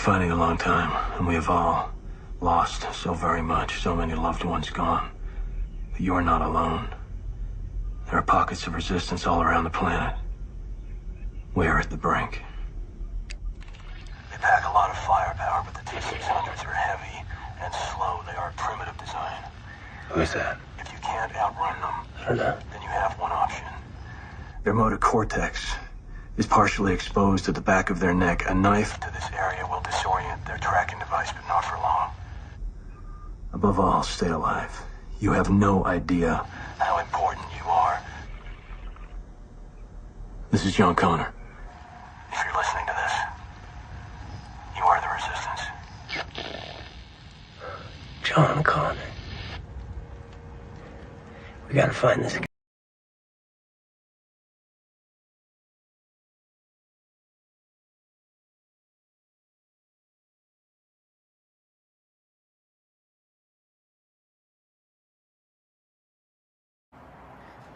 fighting a long time, and we have all lost so very much, so many loved ones gone. But you are not alone. There are pockets of resistance all around the planet. We are at the brink. They pack a lot of firepower, but the T-600s are heavy and slow. They are primitive design. Who's that? If you can't outrun them, I don't know. then you have one option. Their motor cortex is partially exposed to the back of their neck. A knife to this area will disorient their tracking device, but not for long. Above all, stay alive. You have no idea how important you are. This is John Connor. If you're listening to this, you are the resistance. John Connor. We gotta find this guy.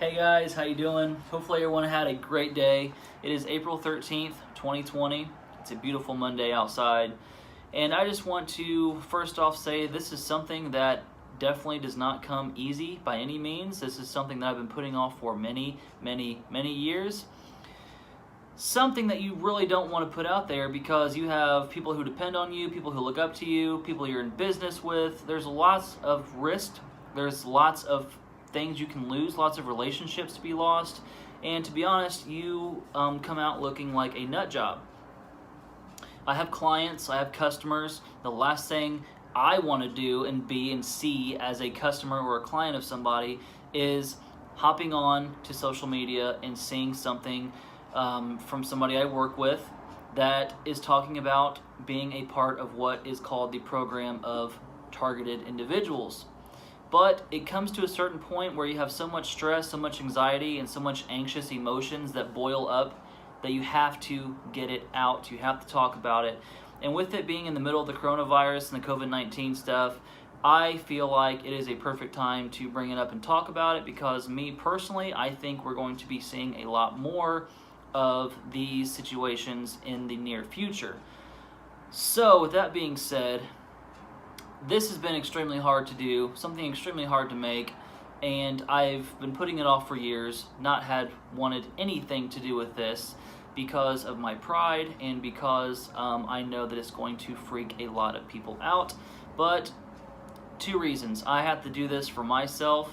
Hey guys, how you doing? Hopefully everyone had a great day. It is April 13th, 2020. It's a beautiful Monday outside. And I just want to first off say this is something that definitely does not come easy by any means. This is something that I've been putting off for many years. Something that you really don't want to put out there because you have people who depend on you, people who look up to you, people you're in business with. There's lots of risk. There's lots of things you can lose, lots of relationships to be lost, and to be honest, you come out looking like a nut job. I have clients, I have customers. The last thing I want to do and be and see as a customer or a client of somebody is hopping on to social media and seeing something from somebody I work with that is talking about being a part of what is called the program of targeted individuals. But it comes to a certain point where you have so much stress, so much anxiety, and so much anxious emotions that boil up that you have to get it out. You have to talk about it. And with it being in the middle of the coronavirus and the COVID-19 stuff, I feel like it is a perfect time to bring it up and talk about it because me personally, I think we're going to be seeing a lot more of these situations in the near future. So with that being said, this has been extremely hard to do, something extremely hard to make, and I've been putting it off for years, not wanted anything to do with this because of my pride and because I know that it's going to freak a lot of people out. But two reasons. I have to do this for myself,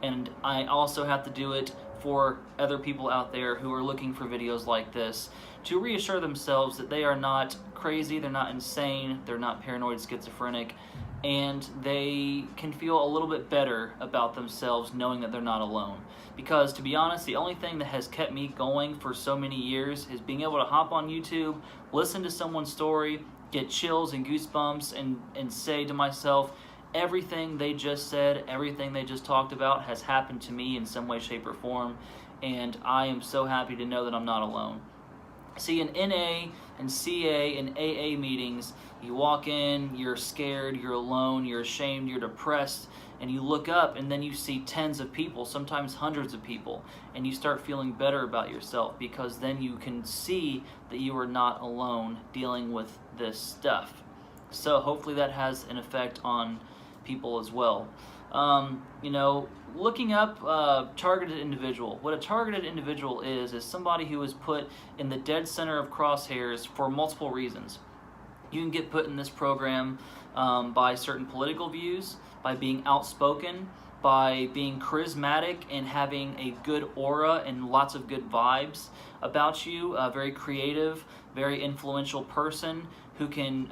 and I also have to do it for other people out there who are looking for videos like this to reassure themselves that they are not crazy, they're not insane, they're not paranoid schizophrenic, and they can feel a little bit better about themselves knowing that they're not alone. Because to be honest, the only thing that has kept me going for so many years is being able to hop on YouTube, listen to someone's story, get chills and goosebumps, and say to myself, everything they just said, everything they just talked about has happened to me in some way, shape, or form, and I am so happy to know that I'm not alone. See, in NA and CA and AA meetings, you walk in, you're scared, you're alone, you're ashamed, you're depressed, and you look up and then you see tens of people, sometimes hundreds of people, and you start feeling better about yourself because then you can see that you are not alone dealing with this stuff. So hopefully that has an effect on people as well. Looking up targeted individual. What a targeted individual is somebody who is put in the dead center of crosshairs for multiple reasons. You can get put in this program by certain political views, by being outspoken, by being charismatic and having a good aura and lots of good vibes about you, a very creative, very influential person who can,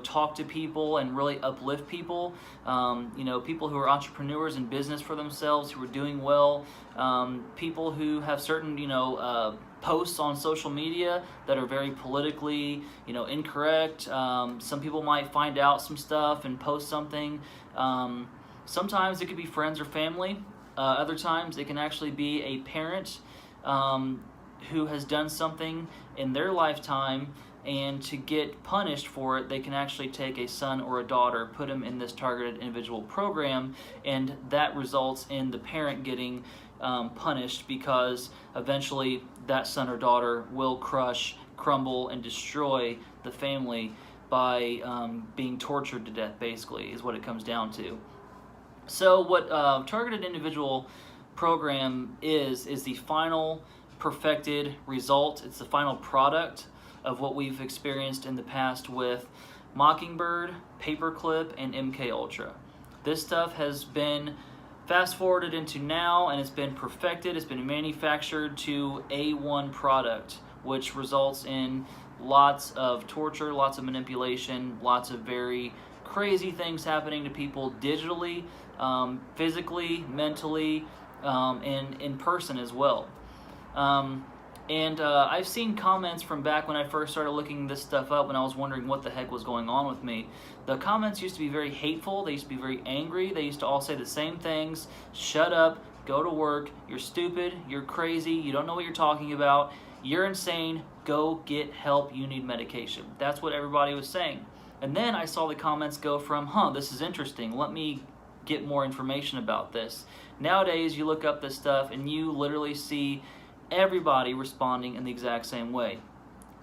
talk to people and really uplift people. People who are entrepreneurs in business for themselves, who are doing well. People who have certain, posts on social media that are very politically, incorrect. Some people might find out some stuff and post something. Sometimes it could be friends or family. Other times it can actually be a parent who has done something in their lifetime, and to get punished for it, they can actually take a son or a daughter, put them in this targeted individual program, and that results in the parent getting punished because eventually that son or daughter will crush, crumble, and destroy the family by being tortured to death, basically, is what it comes down to. So what Targeted Individual Program is the final perfected result. It's the final product of what we've experienced in the past with Mockingbird, Paperclip, and MK Ultra. This stuff has been fast forwarded into now, and it's been perfected, it's been manufactured to A1 product, which results in lots of torture, lots of manipulation, lots of very crazy things happening to people digitally, physically, mentally, and in person as well. I've seen comments from back when I first started looking this stuff up, when I was wondering what the heck was going on with me. The comments used to be very hateful, they used to be very angry, they used to all say the same things: shut up, go to work, you're stupid, you're crazy, you don't know what you're talking about, you're insane, go get help, you need medication. That's what everybody was saying. And then I saw the comments go from, this is interesting, let me get more information about this. Nowadays, you look up this stuff and you literally see everybody responding in the exact same way.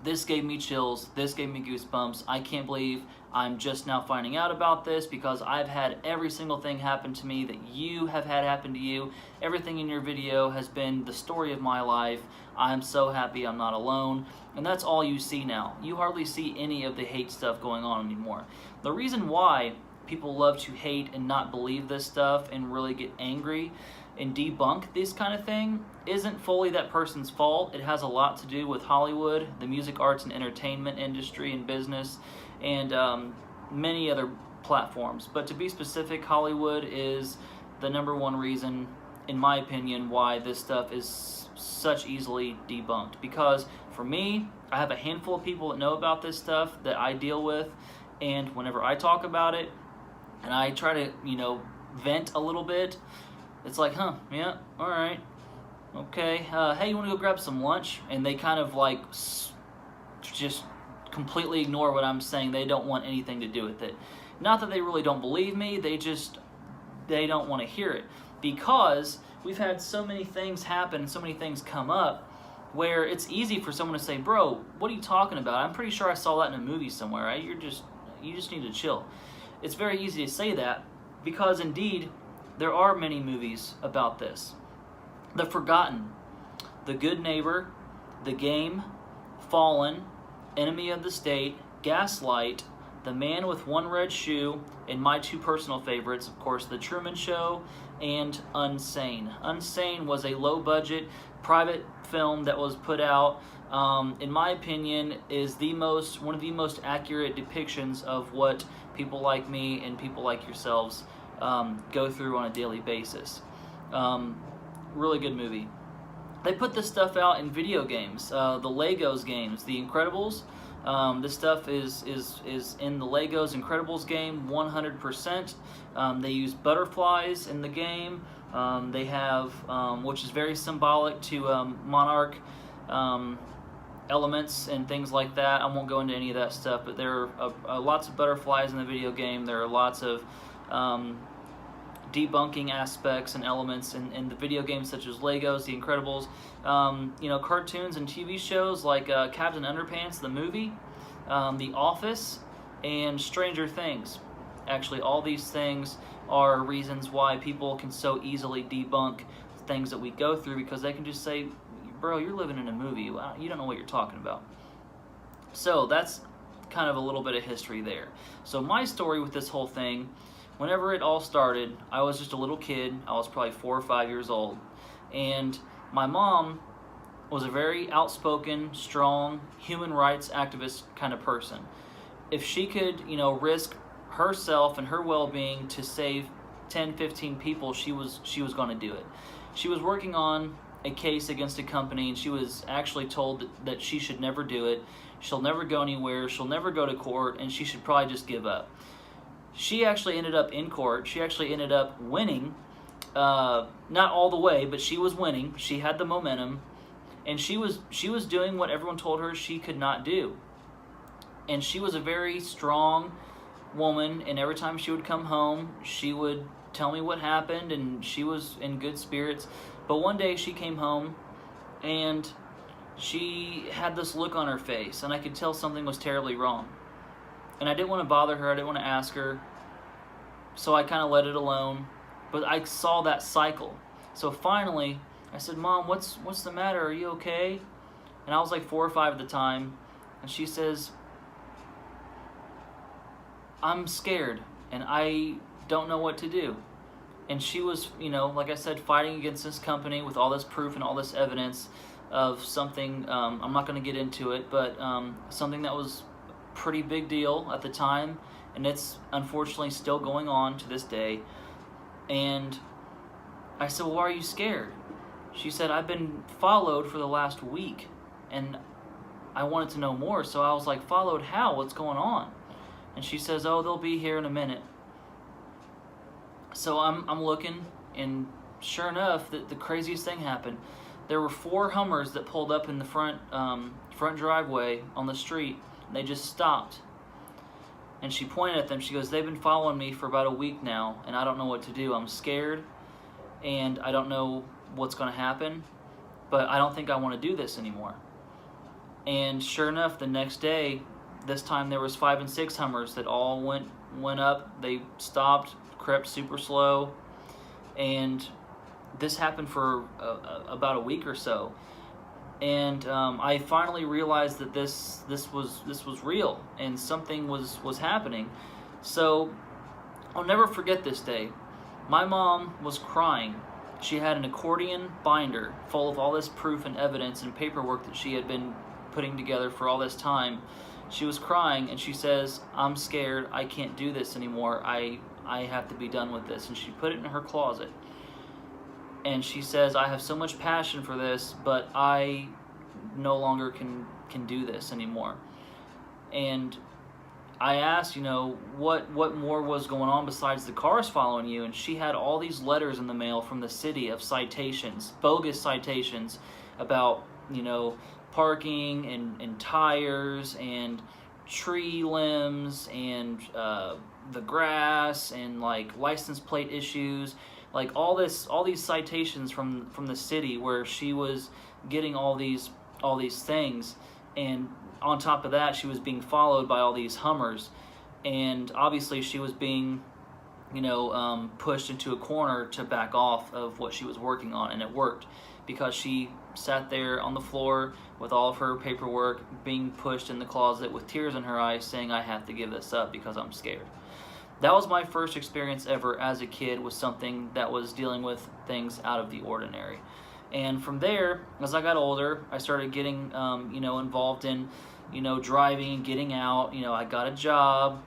This gave me chills, this gave me goosebumps, I can't believe I'm just now finding out about this, because I've had every single thing happen to me that you have had happen to you. Everything in your video has been the story of my life. I'm so happy I'm not alone. And that's all you see now. You hardly see any of the hate stuff going on anymore. The reason why people love to hate and not believe this stuff and really get angry and debunk this kind of thing isn't fully that person's fault. It has a lot to do with Hollywood, the music, arts, and entertainment industry and business, and many other platforms. But to be specific, Hollywood is the #1 reason, in my opinion, why this stuff is such easily debunked. Because for me, I have a handful of people that know about this stuff that I deal with, and whenever I talk about it and I try to, vent a little bit, it's like, yeah, all right, okay, hey, you want to go grab some lunch? And they kind of like just completely ignore what I'm saying. They don't want anything to do with it. Not that they really don't believe me, they don't want to hear it, because we've had so many things happen, so many things come up, where it's easy for someone to say, bro, what are you talking about? I'm pretty sure I saw that in a movie somewhere, right? You just need to chill. It's very easy to say that, because indeed there are many movies about this. The Forgotten, The Good Neighbor, The Game, Fallen, Enemy of the State, Gaslight, The Man with One Red Shoe, and my two personal favorites, of course, The Truman Show and Unsane. Unsane was a low-budget, private film that was put out, in my opinion, is one of the most accurate depictions of what people like me and people like yourselves go through on a daily basis. Really good movie. They put this stuff out in video games, the Legos games, The Incredibles. This stuff is in the Legos Incredibles game 100%. They use butterflies in the game. They have, which is very symbolic to monarch elements and things like that. I won't go into any of that stuff, but there are lots of butterflies in the video game. There are lots of debunking aspects and elements in the video games, such as Legos, The Incredibles, cartoons and TV shows like Captain Underpants, the movie, The Office, and Stranger Things. Actually, all these things are reasons why people can so easily debunk things that we go through, because they can just say, bro, you're living in a movie, you don't know what you're talking about. So that's kind of a little bit of history there. So my story with this whole thing, whenever it all started, I was just a little kid. I was probably 4 or 5 years old. And my mom was a very outspoken, strong, human rights activist kind of person. If she could, risk herself and her well-being to save 10, 15 people, she was going to do it. She was working on a case against a company, and she was actually told that she should never do it. She'll never go anywhere. She'll never go to court, and she should probably just give up. She actually ended up in court. She actually ended up winning, not all the way, but she was winning. She had the momentum, and she was doing what everyone told her she could not do. And she was a very strong woman, and every time she would come home, she would tell me what happened, and she was in good spirits. But one day she came home, and she had this look on her face, and I could tell something was terribly wrong. And I didn't want to bother her, I didn't want to ask her, so I kind of let it alone. But I saw that cycle. So finally, I said, Mom, what's the matter? Are you okay? And I was like 4 or 5 at the time. And she says, I'm scared, and I don't know what to do. And she was, like I said, fighting against this company with all this proof and all this evidence of something, I'm not going to get into it, but something that was a pretty big deal at the time, and it's unfortunately still going on to this day. And I said, well, why are you scared? She said, I've been followed for the last week, and I wanted to know more. So I was like, followed how? What's going on? And she says, oh, they'll be here in a minute. So I'm looking, and sure enough, the craziest thing happened. There were 4 Hummers that pulled up in the front driveway on the street, and they just stopped. And she pointed at them. She goes, they've been following me for about a week now, and I don't know what to do. I'm scared, and I don't know what's going to happen, but I don't think I want to do this anymore. And sure enough, the next day, this time there was 5 and 6 Hummers that all went up. They stopped, crept super slow, and this happened for about a week or so. And I finally realized that this was real, and something was happening. So I'll never forget this day. My mom was crying. She had an accordion binder full of all this proof and evidence and paperwork that she had been putting together for all this time. She was crying, and she says, I'm scared. I can't do this anymore. I have to be done with this. And she put it in her closet. And she says, I have so much passion for this, but I no longer can do this anymore. And I asked, what more was going on besides the cars following you? And she had all these letters in the mail from the city of citations, bogus citations about, parking and tires and tree limbs and the grass and like license plate issues. Like all these citations from the city where she was getting all these things, and on top of that, she was being followed by all these Hummers, and obviously she was being, pushed into a corner to back off of what she was working on, and it worked because she sat there on the floor with all of her paperwork, being pushed in the closet with tears in her eyes, saying, I have to give this up because I'm scared. That was my first experience ever as a kid with something that was dealing with things out of the ordinary. And from there, as I got older, I started getting, involved in, driving and getting out. I got a job,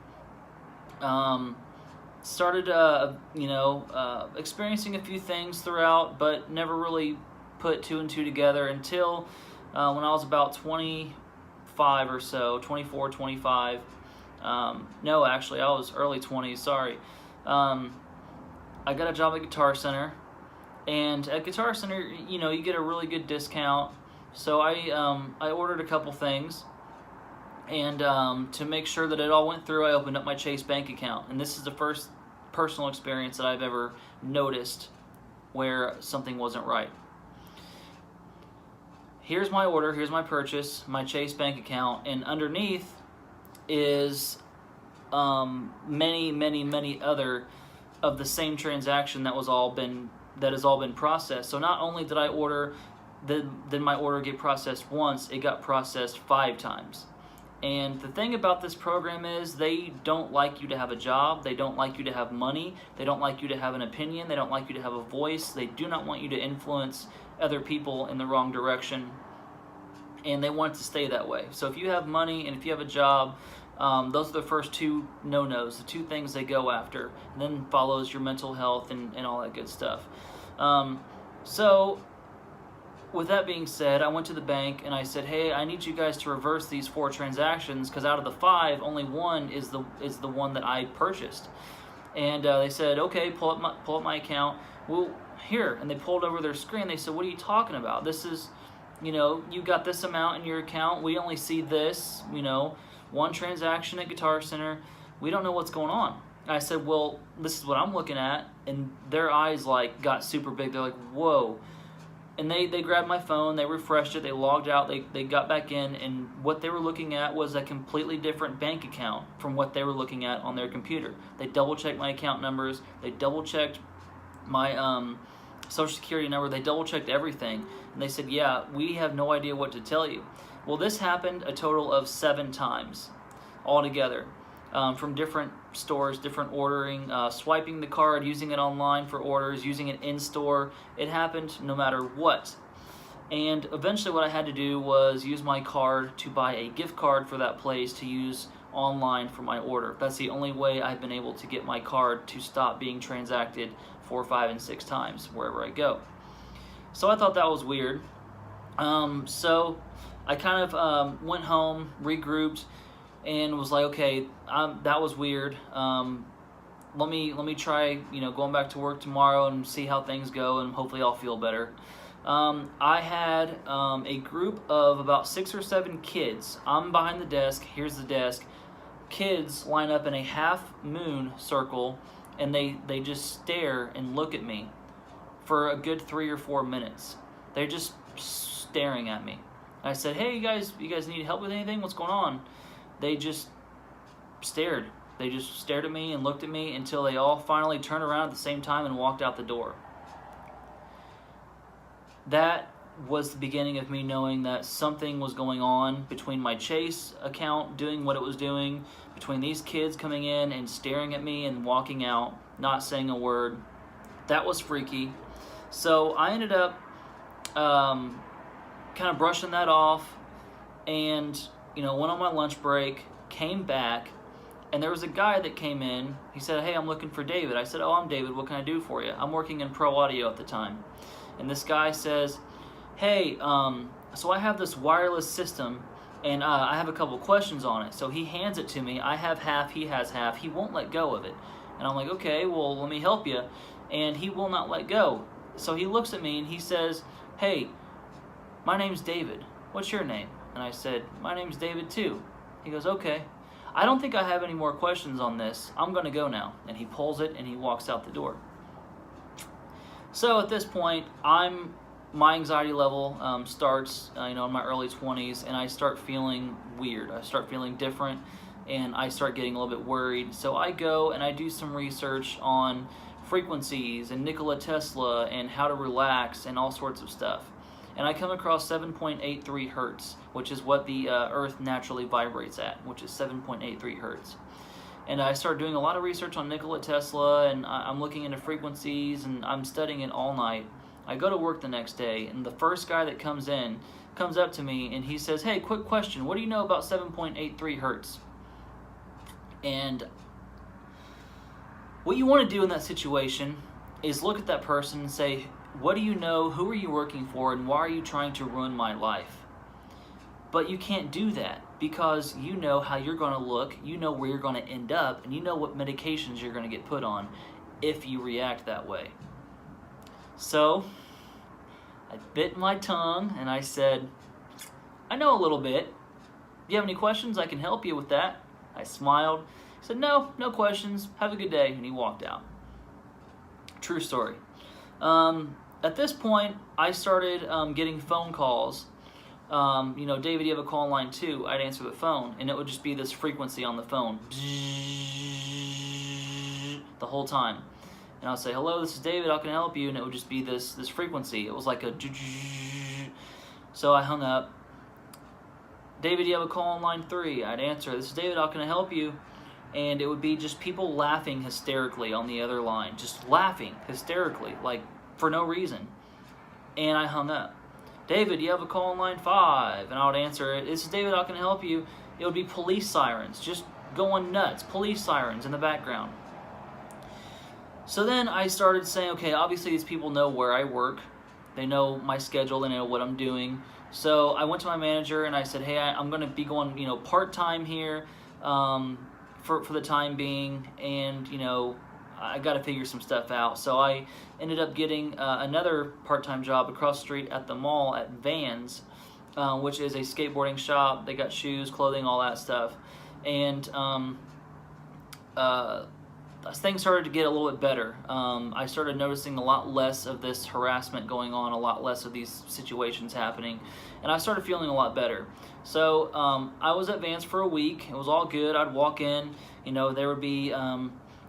started, experiencing a few things throughout, but never really put 2 and 2 together until when I was about 25 or so, 24, 25. No, actually, I was early 20s, sorry. I got a job at Guitar Center, and at Guitar Center, you get a really good discount, so I ordered a couple things, and to make sure that it all went through, I opened up my Chase bank account, and this is the first personal experience that I've ever noticed where something wasn't right. Here's my order, here's my purchase, my Chase bank account, and underneath is many other of the same transaction that has all been processed. So not only did I order, did my order get processed once, it got processed 5 times. And the thing about this program is they don't like you to have a job, they don't like you to have money, they don't like you to have an opinion, they don't like you to have a voice, they do not want you to influence other people in the wrong direction, and they want it to stay that way. So if you have money and if you have a job, those are the first 2 no-nos, the 2 things they go after, and then follows your mental health and all that good stuff. So with that being said, I went to the bank and I said, hey, I need you guys to reverse these 4 transactions because out of the 5, only 1 is the one that I purchased. And they said, okay, pull up my account. Well, here, and they pulled over their screen. They said, what are you talking about? This is, you got this amount in your account. We only see this, 1 transaction at Guitar Center. We don't know what's going on. I said, well, this is what I'm looking at. And their eyes got super big. They're like, whoa, And they grabbed my phone, they refreshed it, they logged out, they got back in, and what they were looking at was a completely different bank account from what they were looking at on their computer. They double-checked my account numbers, they double-checked my social security number, they double-checked everything, and they said, yeah, we have no idea what to tell you. Well, this happened a total of 7 times altogether. From different stores, different ordering, swiping the card, using it online for orders, using it in-store. It happened no matter what. And eventually what I had to do was use my card to buy a gift card for that place to use online for my order. That's the only way I've been able to get my card to stop being transacted 4, 5, and 6 times wherever I go. So I thought that was weird. So I kind of went home, regrouped, and was like, okay, that was weird. Let me try, going back to work tomorrow and see how things go, and hopefully I'll feel better. I had a group of about 6 or 7 kids. I'm behind the desk. Here's the desk. Kids line up in a half-moon circle, and they just stare and look at me for a good 3 or 4 minutes. They're just staring at me. I said, hey, you guys need help with anything? What's going on? They just stared. They just stared at me and looked at me until they all finally turned around at the same time and walked out the door. That was the beginning of me knowing that something was going on between my Chase account doing what it was doing, between these kids coming in and staring at me and walking out, not saying a word. That was freaky. So I ended up kind of brushing that off, and went on my lunch break, came back, and there was a guy that came in. He said, hey, I'm looking for David. I said, oh, I'm David. What can I do for you? I'm working in pro audio at the time. And this guy says, hey, so I have this wireless system, and I have a couple questions on it. So he hands it to me. I have half, he has half. He won't let go of it. And I'm like, okay, well, let me help you. And he will not let go. So he looks at me and he says, hey, my name's David. What's your name? And I said, my name's David too. He goes, okay. I don't think I have any more questions on this. I'm going to go now. And he pulls it and he walks out the door. So at this point, my anxiety level starts, in my early 20s, and I start feeling weird. I start feeling different, and I start getting a little bit worried. So I go and I do some research on frequencies and Nikola Tesla and how to relax and all sorts of stuff. And I come across 7.83 hertz, which is what the Earth naturally vibrates at, which is 7.83 hertz. And I start doing a lot of research on Nikola Tesla, and I'm looking into frequencies, and I'm studying it all night. I go to work the next day, and the first guy that comes up to me, and he says, hey, quick question, what do you know about 7.83 hertz? And what you want to do in that situation is look at that person and say, what do you know, who are you working for, and why are you trying to ruin my life? But you can't do that because you know how you're going to look, you know where you're going to end up, and you know what medications you're going to get put on if you react that way. So I bit my tongue and I said, I know a little bit. Do you have any questions? I can help you with that. I smiled. He said, no questions. Have a good day. And he walked out. True story. At this point, I started getting phone calls. David, you have a call line too. I'd answer the phone, and it would just be this frequency on the phone the whole time. And I'll say, hello, this is David, how can I help you? And it would just be this frequency. It was like a so I hung up. David, you have a call on line 3. I'd answer, this is David, how can I help you? And it would be just people laughing hysterically on the other line. Just laughing hysterically, like for no reason. And I hung up. David, you have a call on line 5. And I would answer it, this is David, how can I help you? It would be police sirens, just going nuts. Police sirens in the background. So then I started saying, okay, obviously these people know where I work. They know my schedule. They know what I'm doing. So I went to my manager and I said, hey, I'm going to be going, part-time here for the time being. And, I got to figure some stuff out. So I ended up getting another part-time job across the street at the mall at Vans, which is a skateboarding shop. They got shoes, clothing, all that stuff. And things started to get a little bit better. I started noticing a lot less of this harassment going on, a lot less of these situations happening, and I started feeling a lot better. So I was at Vance for a week. It was all good. I'd walk in, there would be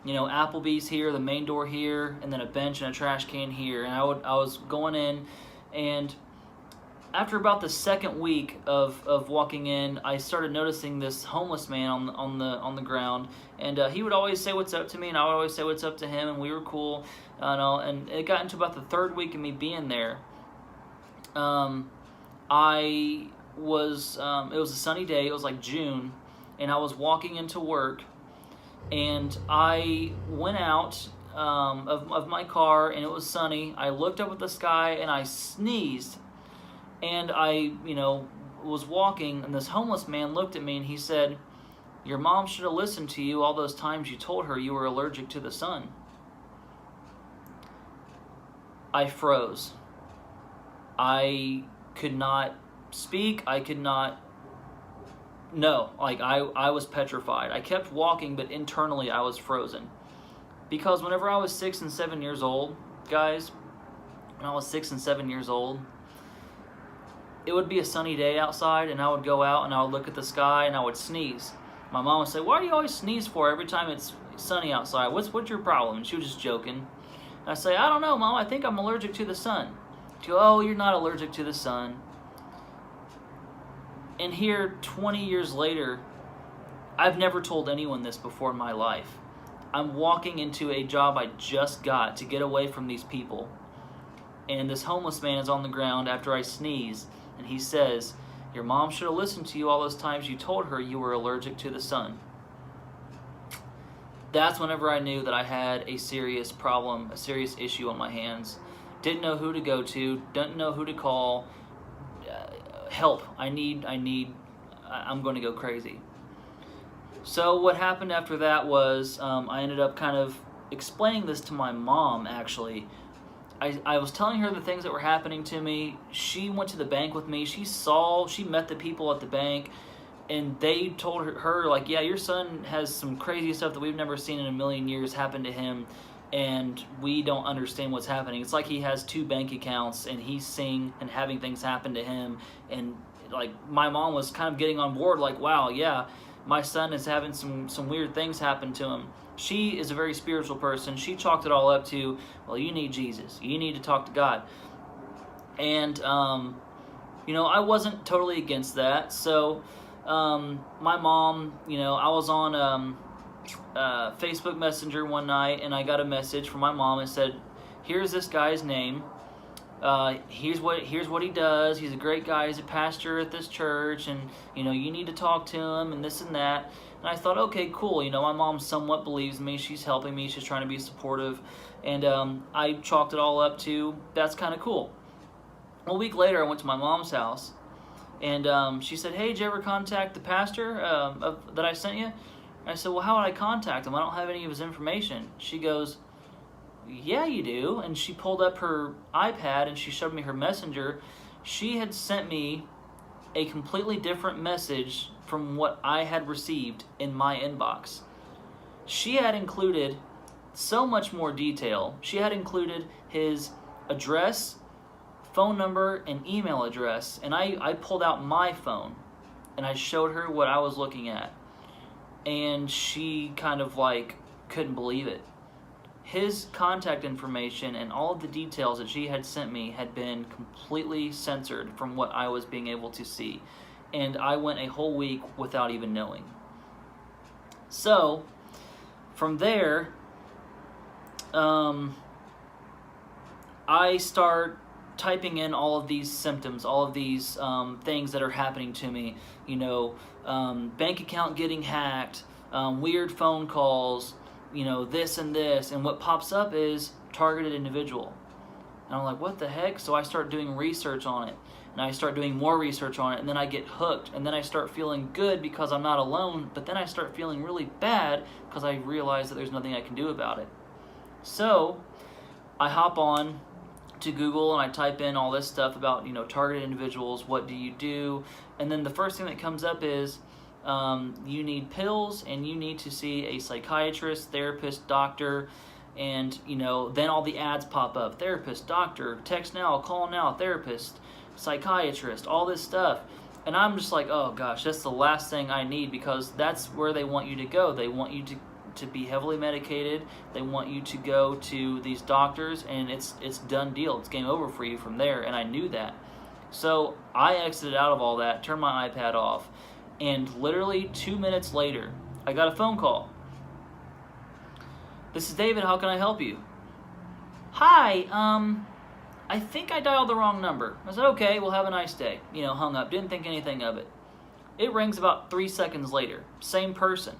Applebee's here, the main door here, and then a bench and a trash can here. And I was going in, and after about the second week of walking in, I started noticing this homeless man on the ground, and he would always say what's up to me, and I would always say what's up to him, and we were cool, and it got into about the third week of me being there. It was a sunny day. It was like June, and I was walking into work, and I went out of my car, and it was sunny. I looked up at the sky, and I sneezed. And I, was walking, and this homeless man looked at me, and he said, "Your mom should have listened to you all those times you told her you were allergic to the sun." I froze. I could not speak. I could not... No, I was petrified. I kept walking, but internally I was frozen. Because whenever I was 6 and 7 years old, guys, when I was 6 and 7 years old, it would be a sunny day outside, and I would go out and I would look at the sky and I would sneeze. My mom would say, "Why do you always sneeze for every time it's sunny outside? What's your problem?" And she was just joking. And I say, "I don't know, Mom. I think I'm allergic to the sun." She goes, "Oh, you're not allergic to the sun." And here, 20 years later, I've never told anyone this before in my life. I'm walking into a job I just got to get away from these people. And this homeless man is on the ground after I sneeze. And he says, "Your mom should have listened to you all those times you told her you were allergic to the sun." That's whenever I knew that I had a serious problem, a serious issue on my hands. Didn't know who to go to, didn't know who to call. Help, I'm going to go crazy. So what happened after that was I ended up kind of explaining this to my mom, actually. I was telling her the things that were happening to me. She went to the bank with me. She met the people at the bank, and they told her like, "Yeah, your son has some crazy stuff that we've never seen in a million years happen to him, and we don't understand what's happening. It's like he has 2 bank accounts, and he's seeing and having things happen to him." And like, my mom was kind of getting on board, like, "Wow, yeah, my son is having some weird things happen to him." She is a very spiritual person. She chalked it all up to, "Well, you need Jesus. You need to talk to God." And, I wasn't totally against that. So, my mom, I was on Facebook Messenger one night, and I got a message from my mom and said, "Here's this guy's name. Here's what he does. He's a great guy. He's a pastor at this church, and you need to talk to him, and this and that." And I thought, okay, cool. My mom somewhat believes me. She's helping me. She's trying to be supportive, and I chalked it all up to, that's kind of cool. A week later, I went to my mom's house, and she said, "Hey, did you ever contact the pastor that I sent you?" And I said, "Well, how would I contact him? I don't have any of his information." She goes, "Yeah, you do." And she pulled up her iPad and she showed me her messenger. She had sent me a completely different message from what I had received in my inbox. She had included so much more detail. She had included his address, phone number, and email address. And I pulled out my phone and I showed her what I was looking at. And she kind of like couldn't believe it. His contact information and all of the details that she had sent me had been completely censored from what I was being able to see. And I went a whole week without even knowing. So, from there, I start typing in all of these symptoms, all of these things that are happening to me. Bank account getting hacked, weird phone calls, this and this, and what pops up is targeted individual. And I'm like, what the heck? So I start doing research on it, and I start doing more research on it, and then I get hooked, and then I start feeling good because I'm not alone, but then I start feeling really bad because I realize that there's nothing I can do about it. So I hop on to Google and I type in all this stuff about, targeted individuals, what do you do? And then the first thing that comes up is you need pills, and you need to see a psychiatrist, therapist, doctor, and, you know, then all the ads pop up. Therapist, doctor, text now, call now, therapist, psychiatrist, all this stuff. And I'm just like, oh gosh, that's the last thing I need, because that's where they want you to go. They want you to be heavily medicated. They want you to go to these doctors, and it's done deal. It's game over for you from there, and I knew that. So I exited out of all that, turned my iPad off, and literally 2 minutes later, I got a phone call. This is David, how can I help you? Hi, I think I dialed the wrong number. I said, okay, well, have a nice day. You know, hung up, didn't think anything of it. It rings about 3 seconds later. Same person.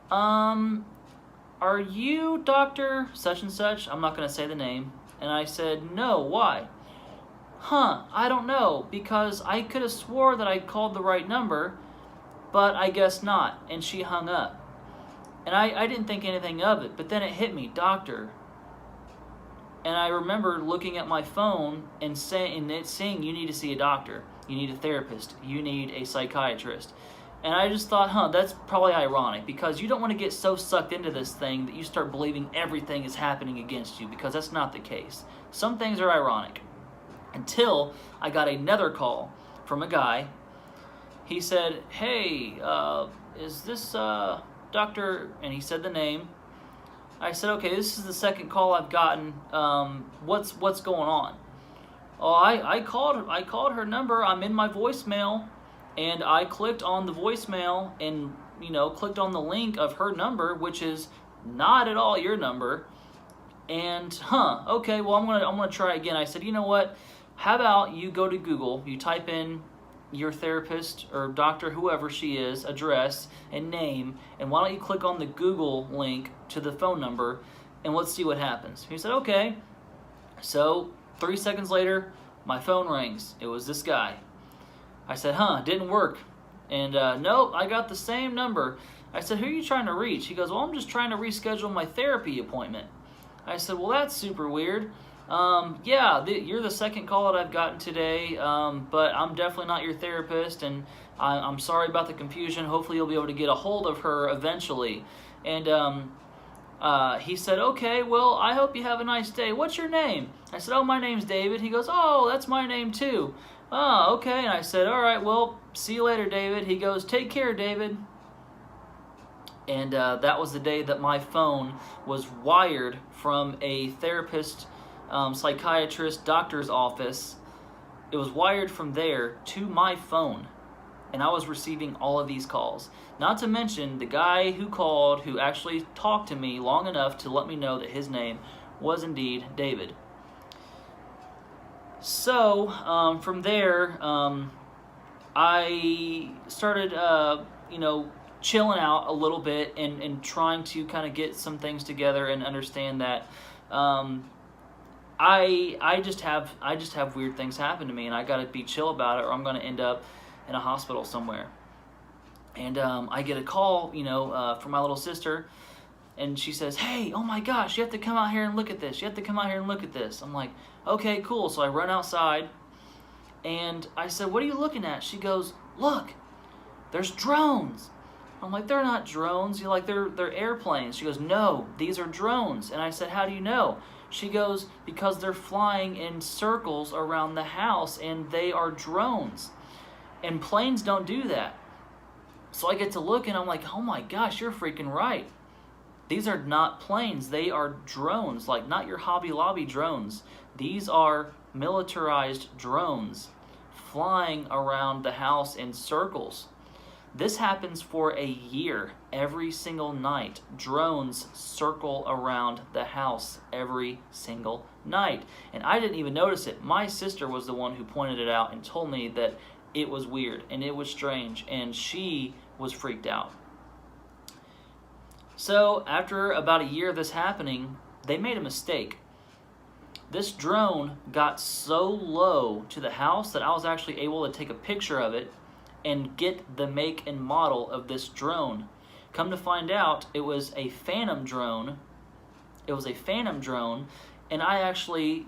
Are you Dr. such and such? I'm not going to say the name. And I said, no, why? I don't know, because I could have swore that I called the right number, but I guess not. And she hung up. And I didn't think anything of it, but then it hit me, doctor. And I remember looking at my phone and saying, you need to see a doctor, you need a therapist, you need a psychiatrist. And I just thought, that's probably ironic, because you don't want to get so sucked into this thing that you start believing everything is happening against you, because that's not the case. Some things are ironic. Until I got another call from a guy. He said, hey, is this Dr. And he said the name. I said, okay, this is the second call I've gotten. What's going on? Oh, I called her number. I'm in my voicemail, and I clicked on the voicemail and, you know, clicked on the link of her number, which is not at all your number. And okay, well, I'm gonna try again. I said, you know what? How about you go to Google, you type in your therapist or doctor, whoever she is, address and name, and why don't you click on the Google link to the phone number, and let's see what happens. He said, okay. So 3 seconds later, my phone rings. It was this guy. I said, didn't work. And nope, I got the same number. I said, who are you trying to reach? He goes, well, I'm just trying to reschedule my therapy appointment. I said, well, that's super weird. Yeah, you're the second call that I've gotten today, but I'm definitely not your therapist, and I'm sorry about the confusion. Hopefully you'll be able to get a hold of her eventually. And he said, okay, well, I hope you have a nice day. What's your name? I said, oh, my name's David. He goes, oh, that's my name too. Oh, okay. And I said, all right, well, see you later, David. He goes, take care, David. And that was the day that my phone was wired from a therapist, psychiatrist, doctor's office. It was wired from there to my phone, and I was receiving all of these calls. Not to mention the guy who called, who actually talked to me long enough to let me know that his name was indeed David. So from there, I started, chilling out a little bit and trying to kind of get some things together and understand that I just have weird things happen to me, and I got to be chill about it, or I'm going to end up in a hospital somewhere. And I get a call, from my little sister, and she says, hey, oh my gosh, you have to come out here and look at this. You have to come out here and look at this. I'm like, okay, cool. So I run outside, and I said, what are you looking at? She goes, look, there's drones. I'm like, they're not drones. You're like, they're airplanes. She goes, no, these are drones. And I said, how do you know? She goes, because they're flying in circles around the house, and they are drones. And planes don't do that. So I get to look, and I'm like, oh my gosh, you're freaking right. These are not planes. They are drones, like not your Hobby Lobby drones. These are militarized drones flying around the house in circles. This happens for a year, every single night. Drones circle around the house every single night. And I didn't even notice it. My sister was the one who pointed it out and told me that it was weird and it was strange, and she was freaked out. So after about a year of this happening, they made a mistake. This drone got so low to the house that I was actually able to take a picture of it and get the make and model of this drone. Come to find out, it was a Phantom drone. It was a Phantom drone, and I actually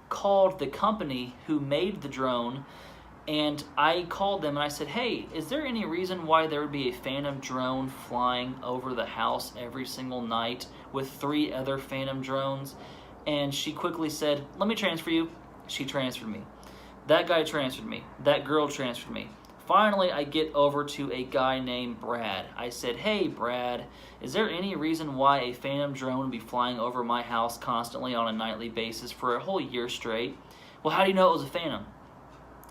called the company who made the drone, And I called them and I said, hey, is there any reason why there would be a phantom drone flying over the house every single night with 3 other phantom drones? And she quickly said, let me transfer you. She transferred me. That guy transferred me. That girl transferred me. Finally, I get over to a guy named Brad. I said, hey, Brad, is there any reason why a phantom drone would be flying over my house constantly on a nightly basis for a whole year straight? Well, how do you know it was a phantom?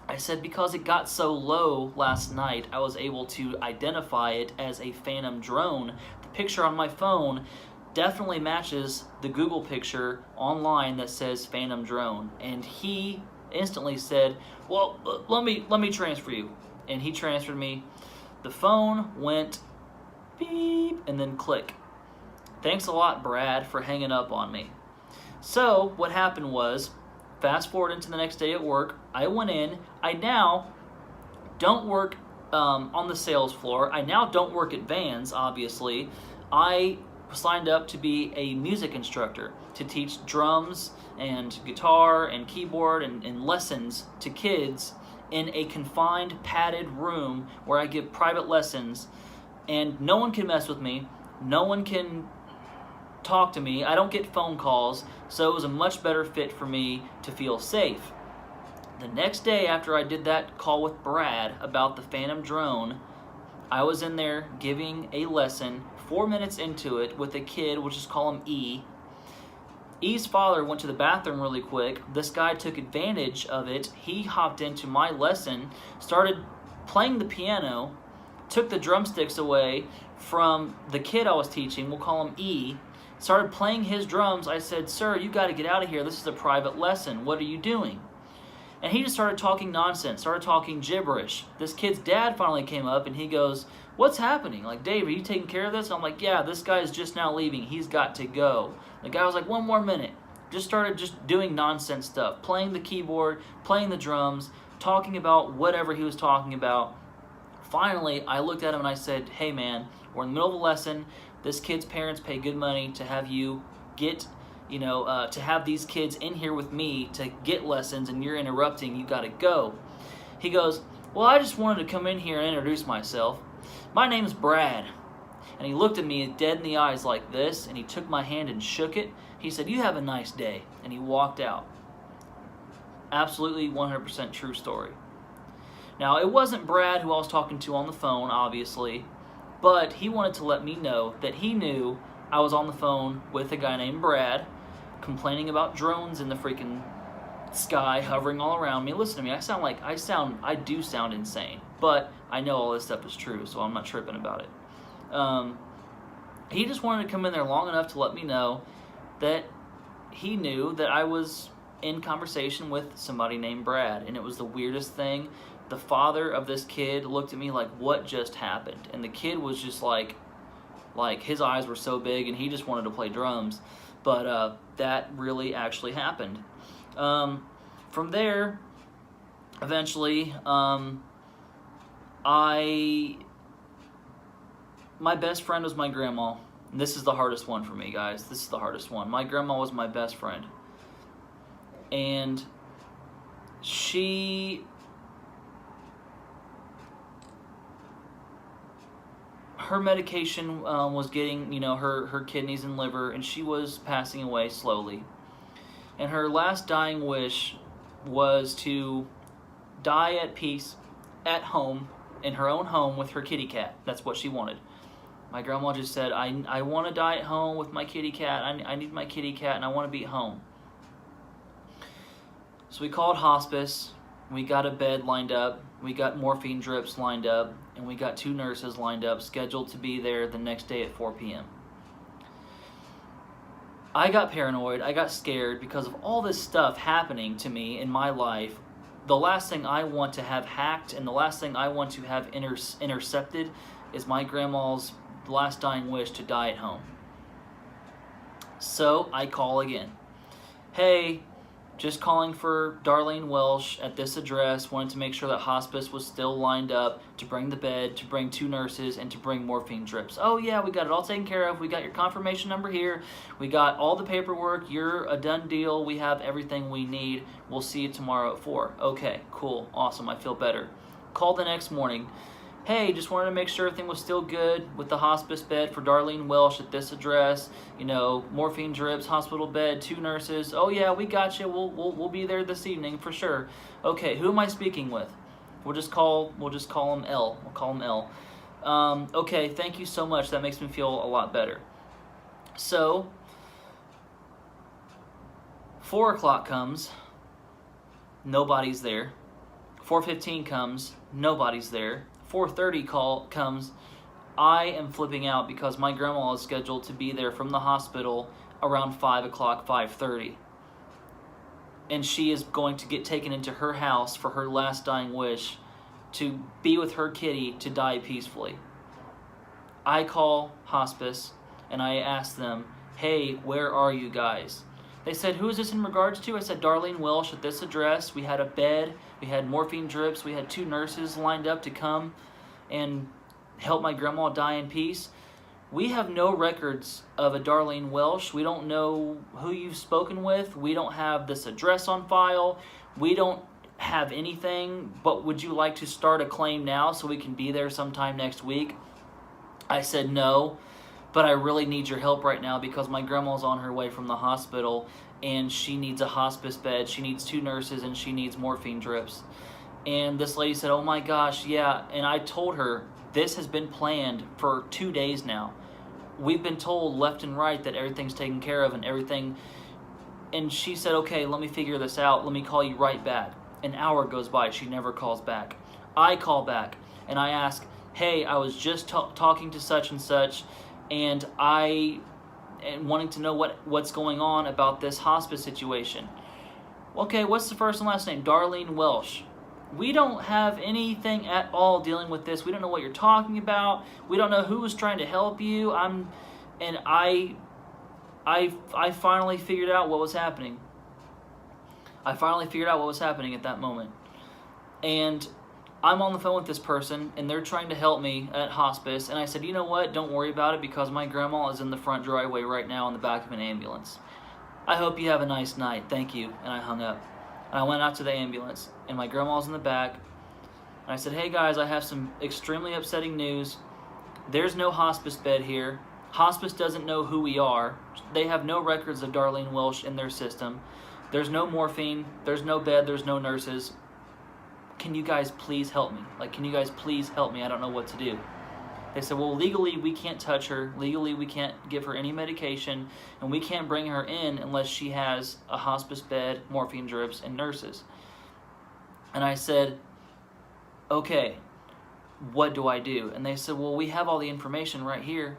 I said, because it got so low last night, I was able to identify it as a phantom drone. The picture on my phone definitely matches the Google picture online that says phantom drone. And he instantly said, well, let me transfer you. And he transferred me. The phone went beep and then click. Thanks a lot, Brad, for hanging up on me. So what happened was, fast forward into the next day at work, I went in. I now don't work on the sales floor. I now don't work at Vans, obviously. I signed up to be a music instructor to teach drums and guitar and keyboard and lessons to kids in a confined, padded room where I give private lessons, and no one can mess with me. No one can talk to me. I don't get phone calls, so it was a much better fit for me to feel safe. The next day after I did that call with Brad about the phantom drone, I was in there giving a lesson, 4 minutes into it, with a kid, we'll just call him E. E's father went to the bathroom really quick. This guy took advantage of it. He hopped into my lesson, started playing the piano, took the drumsticks away from the kid I was teaching, we'll call him E, started playing his drums. I said, sir, you got to get out of here. This is a private lesson. What are you doing? And he just started talking nonsense, started talking gibberish. This kid's dad finally came up and he goes, what's happening? Like, Dave, are you taking care of this? And I'm like, yeah, this guy's just now leaving. He's got to go. The guy was like, 1 more minute. Just started just doing nonsense stuff, playing the keyboard, playing the drums, talking about whatever he was talking about. Finally, I looked at him and I said, hey man, we're in the middle of a lesson. This kid's parents pay good money to have you get, to have these kids in here with me to get lessons, and you're interrupting. You got to go. He goes, well, I just wanted to come in here and introduce myself. My name's Brad. And he looked at me dead in the eyes like this, and he took my hand and shook it. He said, you have a nice day. And he walked out. Absolutely 100% true story. Now, it wasn't Brad who I was talking to on the phone, obviously, but he wanted to let me know that he knew I was on the phone with a guy named Brad, complaining about drones in the freaking sky hovering all around me. Listen to me, I do sound insane, but I know all this stuff is true, so I'm not tripping about it. He just wanted to come in there long enough to let me know that he knew that I was in conversation with somebody named Brad, and it was the weirdest thing. The father of this kid looked at me like, what just happened? And the kid was just like his eyes were so big, and he just wanted to play drums. But that really actually happened. From there, eventually, my best friend was my grandma. And this is the hardest one for me, guys. This is the hardest one. My grandma was my best friend. And her medication was getting, her kidneys and liver, and she was passing away slowly. And her last dying wish was to die at peace, at home, in her own home with her kitty cat. That's what she wanted. My grandma just said, I want to die at home with my kitty cat. I need my kitty cat, and I want to be at home. So we called hospice. We got a bed lined up. We got morphine drips lined up. And we got 2 nurses lined up, scheduled to be there the next day at 4 p.m. I got paranoid. I got scared because of all this stuff happening to me in my life. The last thing I want to have hacked and the last thing I want to have intercepted is my grandma's last dying wish to die at home. So I call again. Hey, just calling for Darlene Welsh at this address. Wanted to make sure that hospice was still lined up to bring the bed, to bring 2 nurses, and to bring morphine drips. Oh yeah, we got it all taken care of. We got your confirmation number here. We got all the paperwork. You're a done deal. We have everything we need. We'll see you tomorrow at 4. Okay, cool, awesome. I feel better. Called the next morning. Hey, just wanted to make sure everything was still good with the hospice bed for Darlene Welsh at this address. You know, morphine drips, hospital bed, 2 nurses. Oh yeah, we got you. We'll be there this evening for sure. Okay, who am I speaking with? We'll just call him L. We'll call him L. Okay, thank you so much. That makes me feel a lot better. So 4 o'clock comes. Nobody's there. 4:15 comes. Nobody's there. 4:30 comes. I am flipping out because my grandma is scheduled to be there from the hospital around 5 o'clock, 5:30. And she is going to get taken into her house for her last dying wish to be with her kitty to die peacefully. I call hospice and I ask them, hey, where are you guys? They said, who is this in regards to? I said, Darlene Welsh at this address. We had a bed, we had morphine drips, we had 2 nurses lined up to come and help my grandma die in peace. We have no records of a Darlene Welsh. We don't know who you've spoken with. We don't have this address on file. We don't have anything, but would you like to start a claim now so we can be there sometime next week? I said no. But I really need your help right now because my grandma's on her way from the hospital and she needs a hospice bed, she needs 2 nurses, and she needs morphine drips. And this lady said, oh my gosh, yeah. And I told her, this has been planned for 2 days now. We've been told left and right that everything's taken care of and everything. And she said, okay, let me figure this out. Let me call you right back. An hour goes by, she never calls back. I call back and I ask, hey, I was just talking to such and such, and I am wanting to know what's going on about this hospice situation. Okay, what's the first and last name? Darlene Welsh. We don't have anything at all dealing with this. We don't know what you're talking about. We don't know who was trying to help you. I finally figured out what was happening. I finally figured out what was happening at that moment. And I'm on the phone with this person, and they're trying to help me at hospice, and I said, you know what, don't worry about it because my grandma is in the front driveway right now in the back of an ambulance. I hope you have a nice night, thank you, and I hung up. And I went out to the ambulance, and my grandma's in the back, and I said, hey guys, I have some extremely upsetting news. There's no hospice bed here. Hospice doesn't know who we are. They have no records of Darlene Welsh in their system. There's no morphine, there's no bed, there's no nurses. Can you guys please help me? Like, can you guys please help me? I don't know what to do. They said, well, legally we can't touch her. Legally we can't give her any medication, and we can't bring her in unless she has a hospice bed, morphine drips, and nurses. And I said, okay, what do I do? And they said, well, we have all the information right here.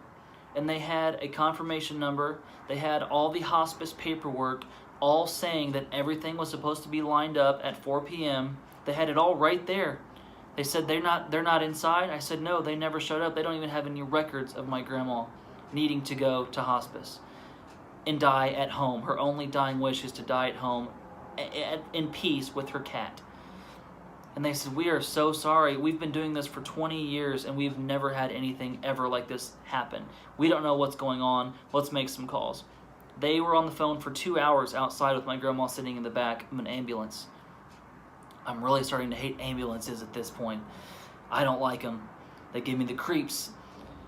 And they had a confirmation number. They had all the hospice paperwork, all saying that everything was supposed to be lined up at 4 p.m., They had it all right there. They said they're not inside. I said no, they never showed up. They don't even have any records of my grandma needing to go to hospice and die at home. Her only dying wish is to die at home in peace with her cat. And they said, we are so sorry. We've been doing this for 20 years and we've never had anything ever like this happen. We don't know what's going on. Let's make some calls. They were on the phone for 2 hours outside with my grandma sitting in the back of an ambulance. I'm really starting to hate ambulances at this point. I don't like them. They give me the creeps.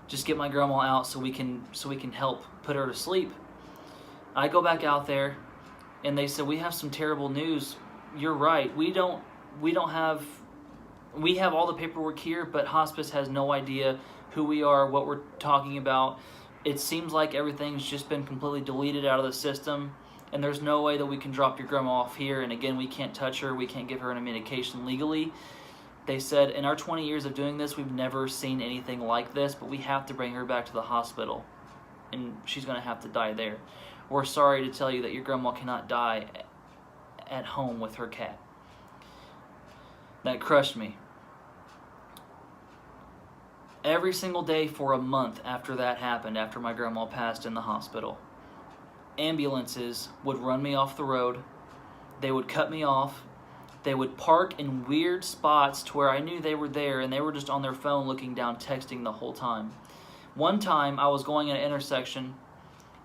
Just get my grandma out so we can help put her to sleep. I go back out there, and they said, we have some terrible news. You're right. We have all the paperwork here, but hospice has no idea who we are, what we're talking about. It seems like everything's just been completely deleted out of the system. And there's no way that we can drop your grandma off here. And again, we can't touch her. We can't give her any medication legally. They said, in our 20 years of doing this, we've never seen anything like this, but we have to bring her back to the hospital. And she's going to have to die there. We're sorry to tell you that your grandma cannot die at home with her cat. That crushed me. Every single day for a month after that happened, after my grandma passed in the hospital, ambulances would run me off the road. They would cut me off. They would park in weird spots to where I knew they were there, and they were just on their phone looking down, texting the whole time. One time, I was going at an intersection,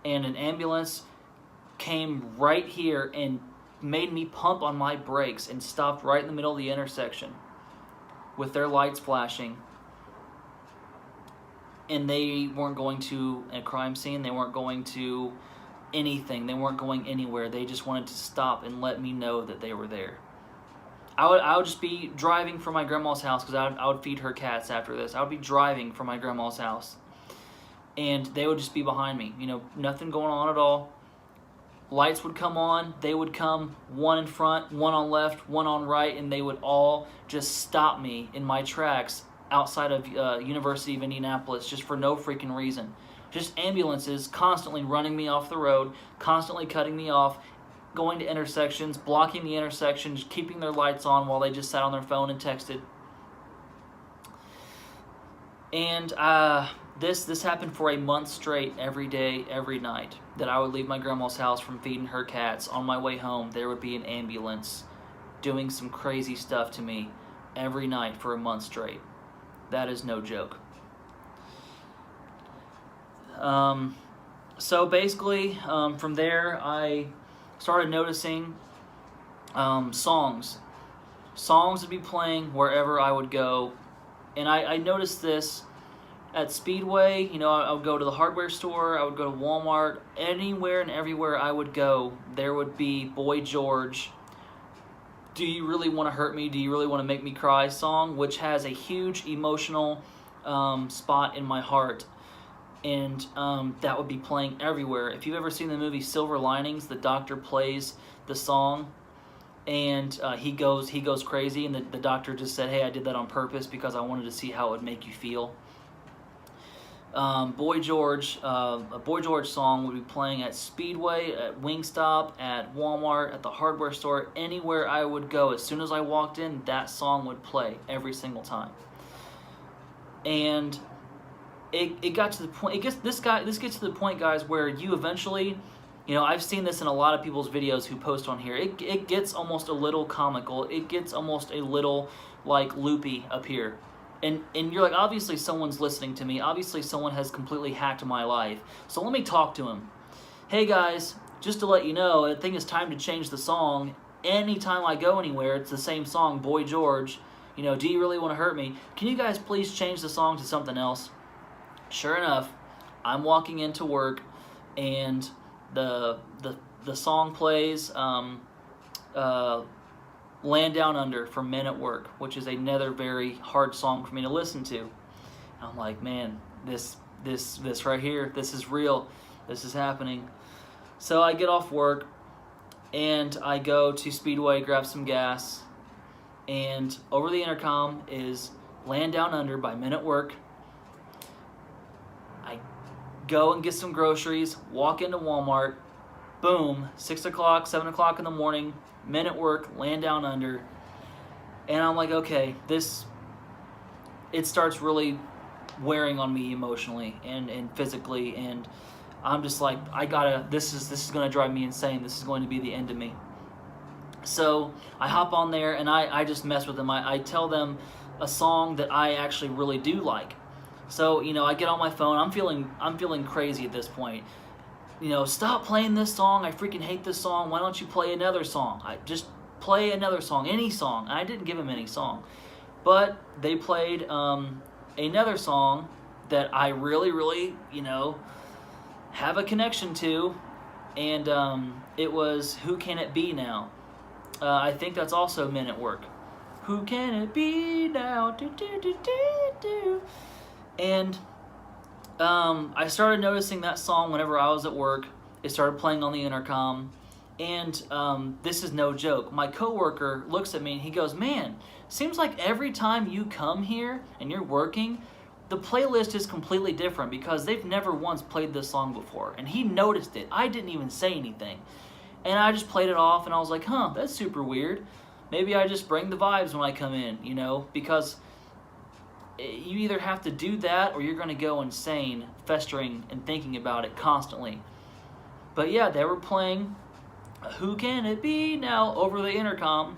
and an ambulance came right here and made me pump on my brakes and stopped right in the middle of the intersection with their lights flashing. And they weren't going to a crime scene. They weren't going to anything. They weren't going anywhere. They just wanted to stop and let me know that they were there. I would just be driving from my grandma's house, because I would feed her cats after this. I would be driving from my grandma's house, and they would just be behind me. You know, nothing going on at all. Lights would come on. They would come, one in front, one on left, one on right, and they would all just stop me in my tracks outside of University of Indianapolis, just for no freaking reason. Just ambulances constantly running me off the road, constantly cutting me off, going to intersections, blocking the intersections, keeping their lights on while they just sat on their phone and texted. And this happened for a month straight, every day, every night, that I would leave my grandma's house from feeding her cats. On my way home, there would be an ambulance doing some crazy stuff to me every night for a month straight. That is no joke. So basically, from there, I started noticing songs. Songs would be playing wherever I would go. And I noticed this at Speedway. You know, I would go to the hardware store, I would go to Walmart, anywhere and everywhere I would go, there would be Boy George, Do You Really Want to Hurt Me? Do You Really Want to Make Me Cry song, which has a huge emotional spot in my heart. And that would be playing everywhere. If you've ever seen the movie Silver Linings, the doctor plays the song, and he goes crazy, and the doctor just said, hey, I did that on purpose because I wanted to see how it would make you feel. Boy George, a Boy George song would be playing at Speedway, at Wingstop, at Walmart, at the hardware store, anywhere I would go. As soon as I walked in, that song would play every single time. And it got to the point. This gets to the point, guys, where you eventually, you know, I've seen this in a lot of people's videos who post on here. It gets almost a little comical. It gets almost a little like loopy up here. And you're like, obviously someone's listening to me. Obviously someone has completely hacked my life. So let me talk to him. Hey guys, just to let you know, I think it's time to change the song. Anytime I go anywhere, it's the same song, Boy George. You know, Do You Really Want to Hurt Me? Can you guys please change the song to something else? Sure enough, I'm walking into work, and the song plays, Land Down Under from Men at Work, which is another very hard song for me to listen to. And I'm like, man, this right here, this is real. This is happening. So I get off work, and I go to Speedway, grab some gas, and over the intercom is Land Down Under by Men at Work. I go and get some groceries, walk into Walmart, boom, 6 o'clock, 7 o'clock in the morning, Men at Work, Land Down Under. And I'm like, okay, it starts really wearing on me emotionally and physically, and I'm just like, this is going to drive me insane. This is going to be the end of me. So I hop on there, and I just mess with them. I tell them a song that I actually really do like. So, you know, I get on my phone. I'm feeling crazy at this point. You know, stop playing this song. I freaking hate this song. Why don't you play another song? I just play another song, any song. And I didn't give them any song, but they played another song that I really, really, you know, have a connection to, and it was Who Can It Be Now? I think that's also Men at Work. Who can it be now? Do, do, do, do, do. And I started noticing that song whenever I was at work. It started playing on the intercom, and this is no joke. My coworker looks at me and he goes, man, seems like every time you come here and you're working, the playlist is completely different because they've never once played this song before. And he noticed it. I didn't even say anything. And I just played it off, and I was like, huh, that's super weird. Maybe I just bring the vibes when I come in, you know, because you either have to do that or you're going to go insane, festering and thinking about it constantly. But yeah, they were playing "Who can it be now?" over the intercom.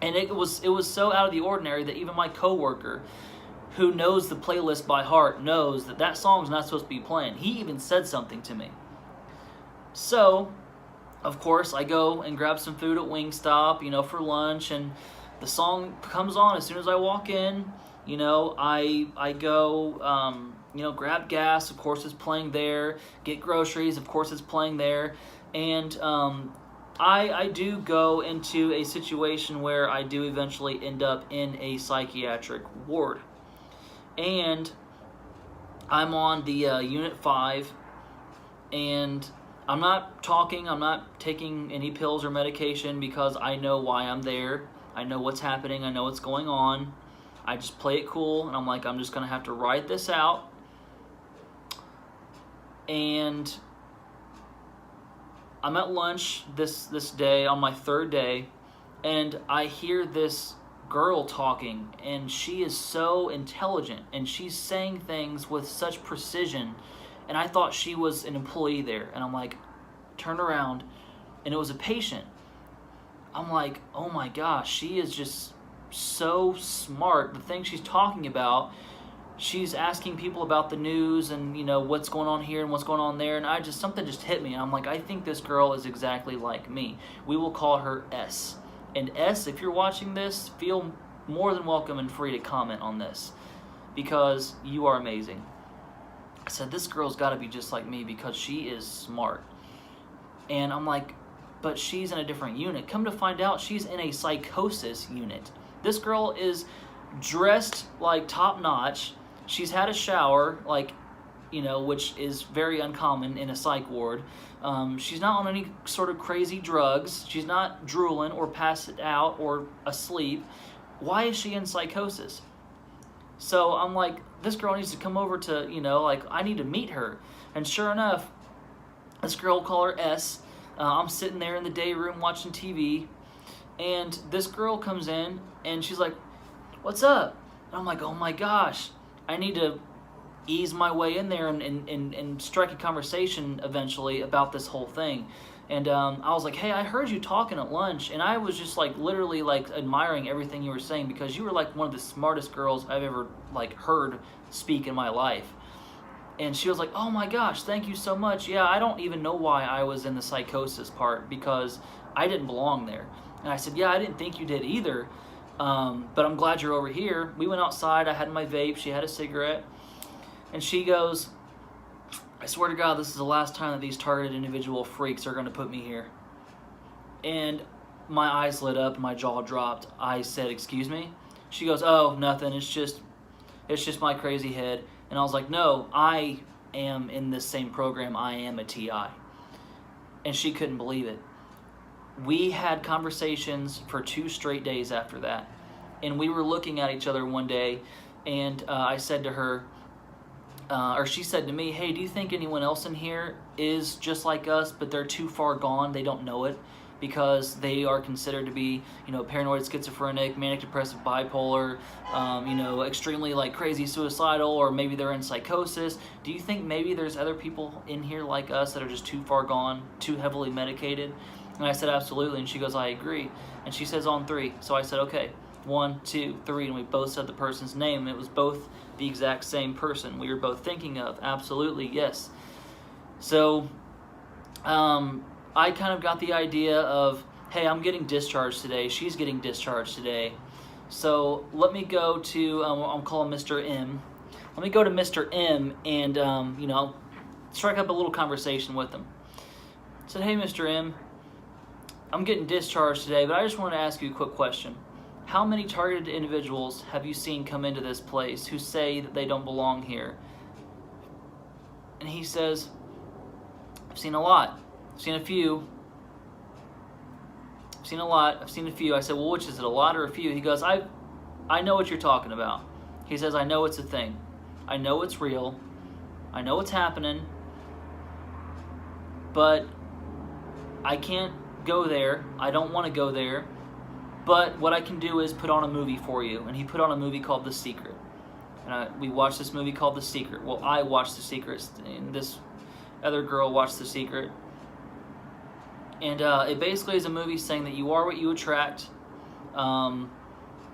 And it was so out of the ordinary that even my coworker, who knows the playlist by heart, knows that that song's not supposed to be playing. He even said something to me. So, of course, I go and grab some food at Wingstop, for lunch, and the song comes on as soon as I walk in. I go, grab gas, of course it's playing there. Get groceries, of course it's playing there. And I do go into a situation where I do eventually end up in a psychiatric ward. And I'm on the Unit 5, and I'm not talking, I'm not taking any pills or medication because I know why I'm there. I know what's happening, I know what's going on. I just play it cool, and I'm like, I'm just going to have to ride this out. And I'm at lunch this day, on my third day, and I hear this girl talking, and she is so intelligent, and she's saying things with such precision, and I thought she was an employee there, and I'm like, turn around, and it was a patient. I'm like, oh my gosh, she is just so smart. The thing she's talking about, she's asking people about the news and, what's going on here and what's going on there, and something just hit me, and I'm like, I think this girl is exactly like me. We will call her S. And S, if you're watching this, feel more than welcome and free to comment on this, because you are amazing. I said, this girl's got to be just like me because she is smart. And I'm like, but she's in a different unit. Come to find out, she's in a psychosis unit. This girl is dressed like top notch. She's had a shower, which is very uncommon in a psych ward. She's not on any sort of crazy drugs. She's not drooling or passed out or asleep. Why is she in psychosis? So I'm like, this girl needs to come over to, I need to meet her. And sure enough, this girl, we'll call her S. I'm sitting there in the day room watching TV, and this girl comes in, and she's like, what's up? And I'm like, oh my gosh, I need to ease my way in there and strike a conversation eventually about this whole thing. And I was like, hey, I heard you talking at lunch, and I was just literally admiring everything you were saying, because you were one of the smartest girls I've ever heard speak in my life. And she was like, oh my gosh, thank you so much. Yeah, I don't even know why I was in the psychosis part, because I didn't belong there. And I said, yeah, I didn't think you did either, but I'm glad you're over here. We went outside, I had my vape, she had a cigarette, and she goes, I swear to God, this is the last time that these targeted individual freaks are going to put me here. And my eyes lit up and my jaw dropped. I said, excuse me? She goes, oh, nothing, it's just my crazy head. And I was like, no, I am in this same program. I am a TI. And she couldn't believe it. We had conversations for 2 straight days after that. And we were looking at each other one day, and I said to her, or she said to me, hey, do you think anyone else in here is just like us, but they're too far gone, they don't know it, because they are considered to be, paranoid, schizophrenic, manic depressive, bipolar, extremely crazy suicidal, or maybe they're in psychosis. Do you think maybe there's other people in here like us that are just too far gone, too heavily medicated? And I said, absolutely. And she goes, I agree. And she says, on 3. So I said, okay, 1, 2, 3, and we both said the person's name, and it was both the exact same person we were both thinking of. Absolutely, yes. So I kind of got the idea of, hey, I'm getting discharged today, she's getting discharged today, so let me go to, I'm calling Mr. M. Let me go to Mr. M and, strike up a little conversation with him. I said, hey, Mr. M, I'm getting discharged today, but I just wanted to ask you a quick question. How many targeted individuals have you seen come into this place who say that they don't belong here? And he says, I've seen a lot. I've seen a few. I've seen a lot. I've seen a few. I said, well, which is it, a lot or a few? He goes, I know what you're talking about. He says, I know it's a thing. I know it's real. I know it's happening. But I can't go there. I don't want to go there. But what I can do is put on a movie for you. And he put on a movie called The Secret. And we watched this movie called The Secret. Well, I watched The Secret, and this other girl watched The Secret. And it basically is a movie saying that you are what you attract,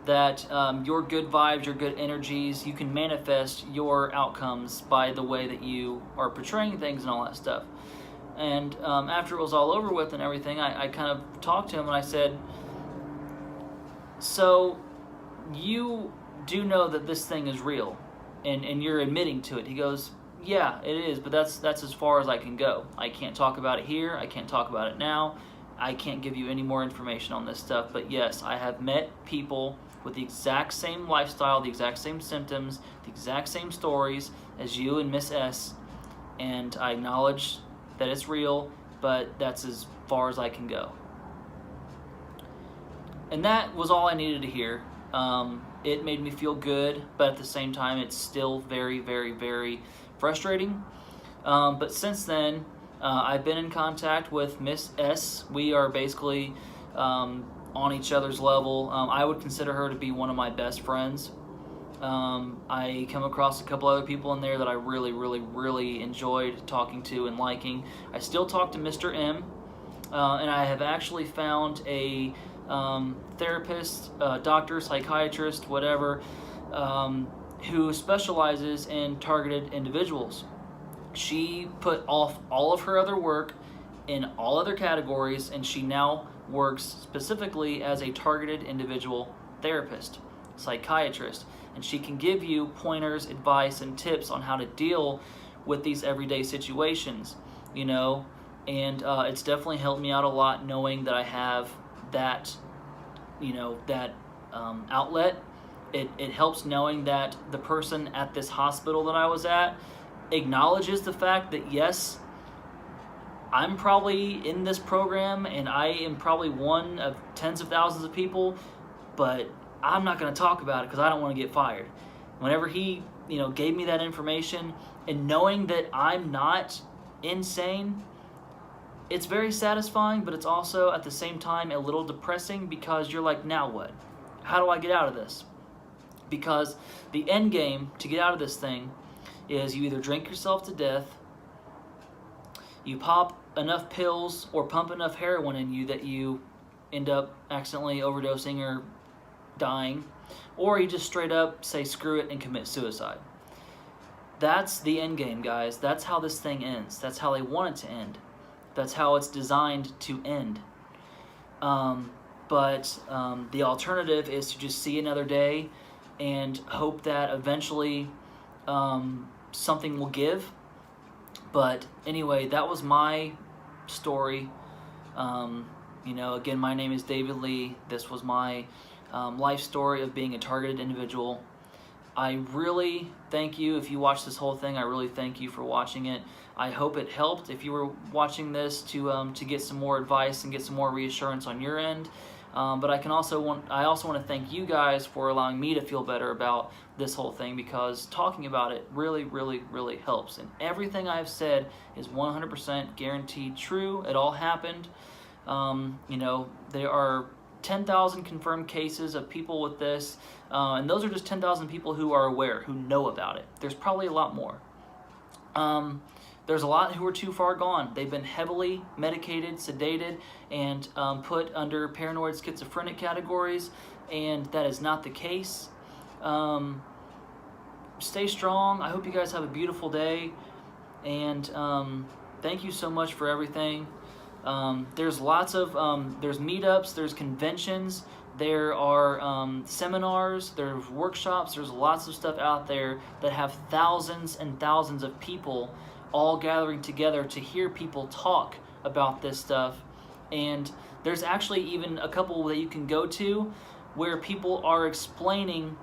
that your good vibes, your good energies, you can manifest your outcomes by the way that you are portraying things and all that stuff. And after it was all over with and everything, I kind of talked to him and I said, so you do know that this thing is real and you're admitting to it. He goes, yeah, it is, but that's as far as I can go. I can't talk about it here. I can't talk about it now. I can't give you any more information on this stuff. But yes, I have met people with the exact same lifestyle, the exact same symptoms, the exact same stories as you and Miss S. And I acknowledge that it's real, but that's as far as I can go. And that was all I needed to hear. It made me feel good, but at the same time, it's still very, very, very frustrating. But since then, I've been in contact with Miss S. We are basically on each other's level. I would consider her to be one of my best friends. I come across a couple other people in there that I really, really, really enjoyed talking to and liking. I still talk to Mr. M, and I have actually found a therapist, doctor, psychiatrist, whatever, who specializes in targeted individuals. She put off all of her other work in all other categories, and she now works specifically as a targeted individual therapist, psychiatrist, and she can give you pointers, advice, and tips on how to deal with these everyday situations, you know, and it's definitely helped me out a lot knowing that I have that, you know, that outlet. It helps knowing that the person at this hospital that I was at acknowledges the fact that yes, I'm probably in this program and I am probably one of tens of thousands of people, but I'm not going to talk about it because I don't want to get fired. Whenever he, you know, gave me that information and knowing that I'm not insane, it's very satisfying, but it's also at the same time a little depressing because you're like, now what? How do I get out of this? Because the end game to get out of this thing is you either drink yourself to death, you pop enough pills or pump enough heroin in you that you end up accidentally overdosing or dying, or you just straight up say screw it and commit suicide. That's the end game, guys. That's how this thing ends. That's how they want it to end. That's how it's designed to end. But the alternative is to just see another day and hope that eventually something will give. But anyway, that was my story. You know, again, my name is David Lee. This was my life story of being a targeted individual. I really thank you. If you watched this whole thing, I really thank you for watching it. I hope it helped if you were watching this to get some more advice and get some more reassurance on your end. But I also want to thank you guys for allowing me to feel better about this whole thing, because talking about it really, really, really helps. And everything I've said is 100% guaranteed true. It all happened. You know, there are 10,000 confirmed cases of people with this, and those are just 10,000 people who are aware, who know about it. There's probably a lot more. There's a lot who are too far gone. They've been heavily medicated, sedated, and put under paranoid schizophrenic categories, and that is not the case. Stay strong. I hope you guys have a beautiful day, and thank you so much for everything. There's lots of, there's meetups, there's conventions, there are seminars, there's workshops, there's lots of stuff out there that have thousands and thousands of people all gathering together to hear people talk about this stuff. And there's actually even a couple that you can go to where people are explaining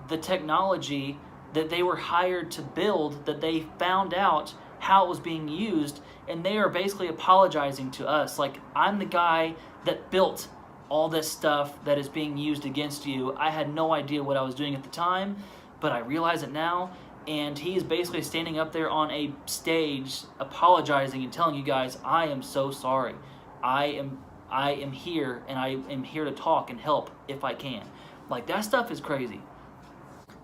the technology that they were hired to build, that they found out how it was being used, and they are basically apologizing to us. Like, I'm the guy that built all this stuff that is being used against you. I had no idea what I was doing at the time, but I realize it now. And he is basically standing up there on a stage apologizing and telling you guys, I am so sorry. I am here, and I am here to talk and help if I can. Like, that stuff is crazy.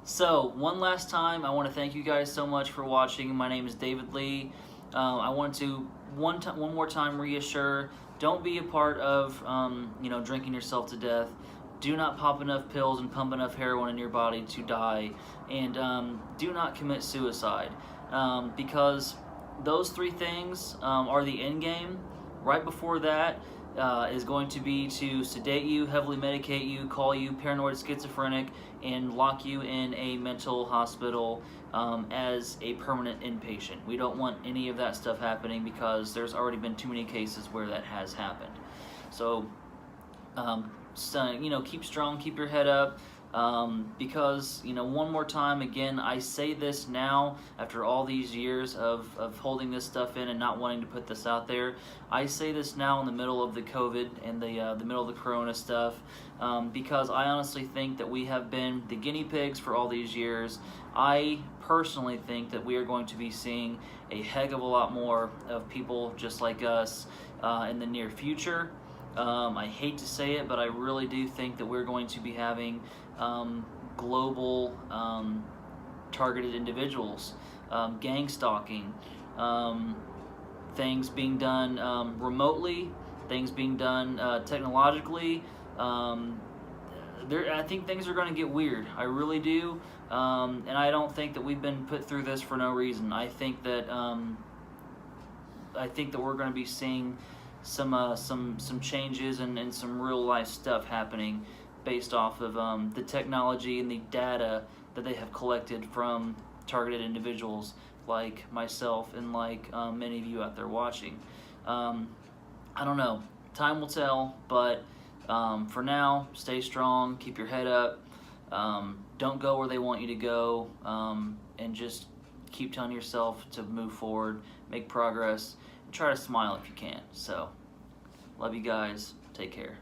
So, one last time, I want to thank you guys so much for watching. My name is David Lee. I want to one more time reassure don't be a part of, drinking yourself to death. Do not pop enough pills and pump enough heroin in your body to die. And do not commit suicide. Because those three things are the end game. Right before that is going to be to sedate you, heavily medicate you, call you paranoid schizophrenic, and lock you in a mental hospital as a permanent inpatient. We don't want any of that stuff happening because there's already been too many cases where that has happened. So, keep strong, keep your head up. Because, one more time, again, I say this now after all these years of holding this stuff in and not wanting to put this out there. I say this now in the middle of the COVID and the middle of the Corona stuff, because I honestly think that we have been the guinea pigs for all these years. I personally think that we are going to be seeing a heck of a lot more of people just like us in the near future. I hate to say it, but I really do think that we're going to be having global targeted individuals, gang stalking, things being done remotely, things being done technologically. I think things are going to get weird. I really do, and I don't think that we've been put through this for no reason. I think that we're going to be seeing some changes and some real life stuff happening based off of the technology and the data that they have collected from targeted individuals like myself and like many of you out there watching. I don't know. Time will tell, but for now, stay strong, keep your head up, don't go where they want you to go, and just keep telling yourself to move forward, make progress, and try to smile if you can. So, love you guys. Take care.